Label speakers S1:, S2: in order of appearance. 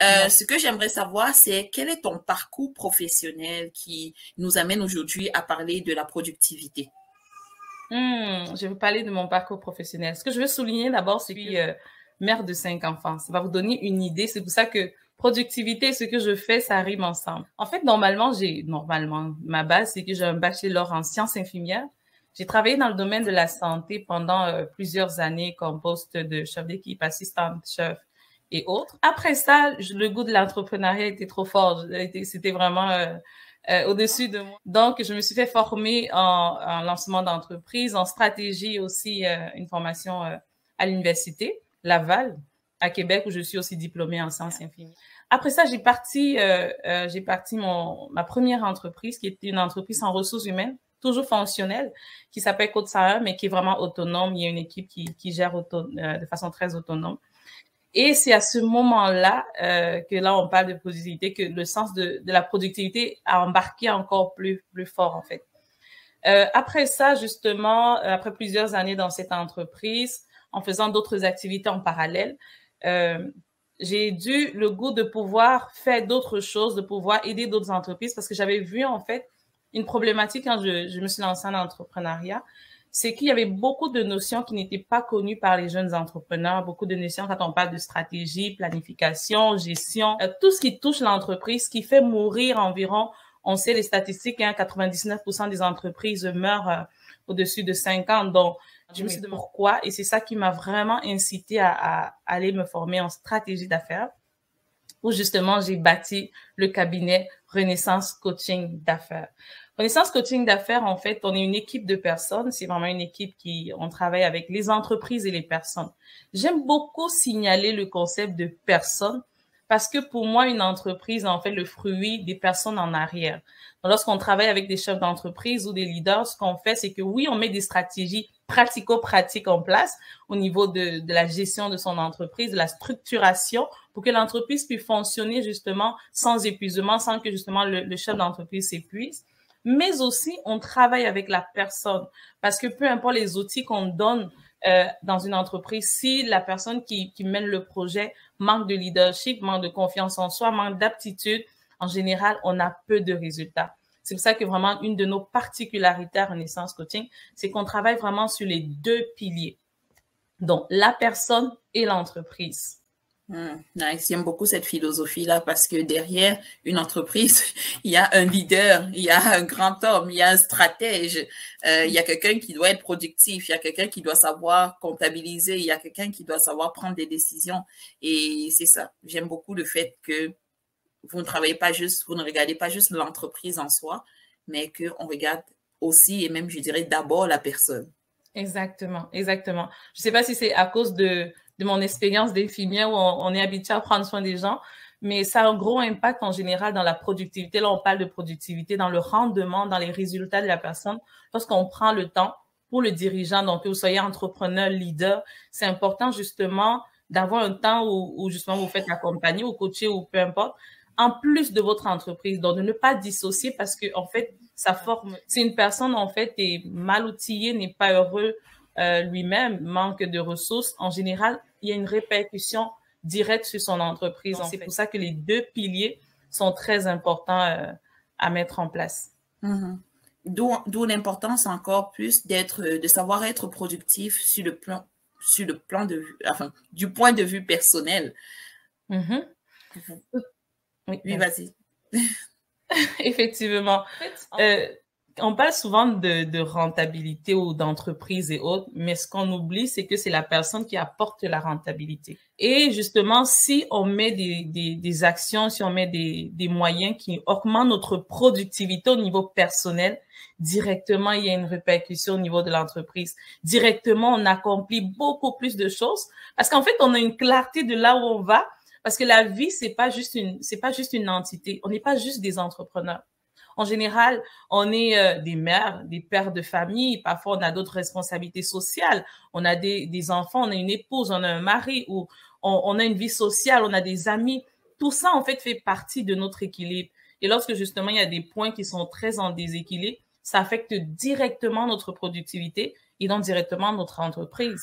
S1: Non.
S2: Ce que j'aimerais savoir, c'est quel est ton parcours professionnel qui nous amène aujourd'hui à parler de la productivité?
S1: Je vais vous parler de mon parcours professionnel. Ce que je veux souligner d'abord, c'est que je suis mère de 5 enfants. Ça va vous donner une idée. C'est pour ça que productivité et ce que je fais, ça rime ensemble. En fait, normalement, ma base, c'est que j'ai un bachelor en sciences infirmières. J'ai travaillé dans le domaine de la santé pendant plusieurs années comme poste de chef d'équipe, assistante chef et autres. Après ça, le goût de l'entrepreneuriat était trop fort. C'était vraiment au-dessus de moi. Donc, je me suis fait former en lancement d'entreprise, en stratégie aussi, une formation à l'université Laval, à Québec, où je suis aussi diplômée en sciences infinies. Après ça, j'ai parti ma première entreprise, qui était une entreprise en ressources humaines, toujours fonctionnelle, qui s'appelle Côte Sahara, mais qui est vraiment autonome. Il y a une équipe qui gère de façon très autonome. Et c'est à ce moment-là que là, on parle de productivité, que le sens de la productivité a embarqué encore plus fort, en fait. Après ça, justement, après plusieurs années dans cette entreprise, en faisant d'autres activités en parallèle, j'ai eu le goût de pouvoir faire d'autres choses, de pouvoir aider d'autres entreprises parce que j'avais vu, en fait, une problématique quand je me suis lancée en entrepreneuriat, c'est qu'il y avait beaucoup de notions qui n'étaient pas connues par les jeunes entrepreneurs, beaucoup de notions quand on parle de stratégie, planification, gestion, tout ce qui touche l'entreprise, qui fait mourir environ, on sait les statistiques, 99% des entreprises meurent au-dessus de 5 ans. Donc, je me suis demandé pourquoi, et c'est ça qui m'a vraiment incité à aller me former en stratégie d'affaires, où justement j'ai bâti le cabinet Renaissance Coaching d'affaires. Renaissance Coaching d'affaires, en fait, on est une équipe de personnes. C'est vraiment une équipe on travaille avec les entreprises et les personnes. J'aime beaucoup signaler le concept de personne parce que pour moi, une entreprise est en fait le fruit des personnes en arrière. Donc, lorsqu'on travaille avec des chefs d'entreprise ou des leaders, ce qu'on fait, c'est que oui, on met des stratégies pratico-pratiques en place au niveau de la gestion de son entreprise, de la structuration pour que l'entreprise puisse fonctionner justement sans épuisement, sans que justement le chef d'entreprise s'épuise. Mais aussi, on travaille avec la personne parce que peu importe les outils qu'on donne dans une entreprise, si la personne qui mène le projet manque de leadership, manque de confiance en soi, manque d'aptitude, en général, on a peu de résultats. C'est pour ça que vraiment, une de nos particularités à Renaissance Coaching, c'est qu'on travaille vraiment sur les deux piliers. Donc, la personne et l'entreprise.
S2: Nice. J'aime beaucoup cette philosophie-là parce que derrière une entreprise, il y a un leader, il y a un grand homme, il y a un stratège, il y a quelqu'un qui doit être productif, il y a quelqu'un qui doit savoir comptabiliser, il y a quelqu'un qui doit savoir prendre des décisions. Et c'est ça. J'aime beaucoup le fait que vous ne travaillez pas juste, vous ne regardez pas juste l'entreprise en soi, mais qu'on regarde aussi, et même je dirais d'abord la personne.
S1: Exactement, exactement. Je ne sais pas si c'est à cause de mon expérience d'infirmière où on est habitué à prendre soin des gens, mais ça a un gros impact en général dans la productivité. Là, on parle de productivité, dans le rendement, dans les résultats de la personne. Lorsqu'on prend le temps pour le dirigeant, donc que vous soyez entrepreneur, leader, c'est important justement d'avoir un temps où justement vous faites accompagner ou coacher ou peu importe, en plus de votre entreprise. Donc, de ne pas dissocier parce que, en fait, ça forme. Si une personne, en fait, est mal outillée, n'est pas heureux lui-même, manque de ressources, en général, il y a une répercussion directe sur son entreprise. C'est pour ça que les deux piliers sont très importants à mettre en place.
S2: D'où l'importance encore plus de savoir être productif sur le plan de vue, enfin, du point de vue personnel.
S1: Oui,
S2: oui, vas-y.
S1: Effectivement. On parle souvent de rentabilité ou d'entreprise et autres, mais ce qu'on oublie, c'est que c'est la personne qui apporte la rentabilité. Et justement, si on met des actions, si on met des moyens qui augmentent notre productivité au niveau personnel, directement, il y a une répercussion au niveau de l'entreprise. Directement, on accomplit beaucoup plus de choses parce qu'en fait, on a une clarté de là où on va. Parce que la vie, c'est pas juste une entité. On n'est pas juste des entrepreneurs. En général, on est des mères, des pères de famille. Parfois, on a d'autres responsabilités sociales. On a des enfants, on a une épouse, on a un mari, ou on a une vie sociale, on a des amis. Tout ça, en fait, fait partie de notre équilibre. Et lorsque, justement, il y a des points qui sont très en déséquilibre, ça affecte directement notre productivité et donc directement notre entreprise.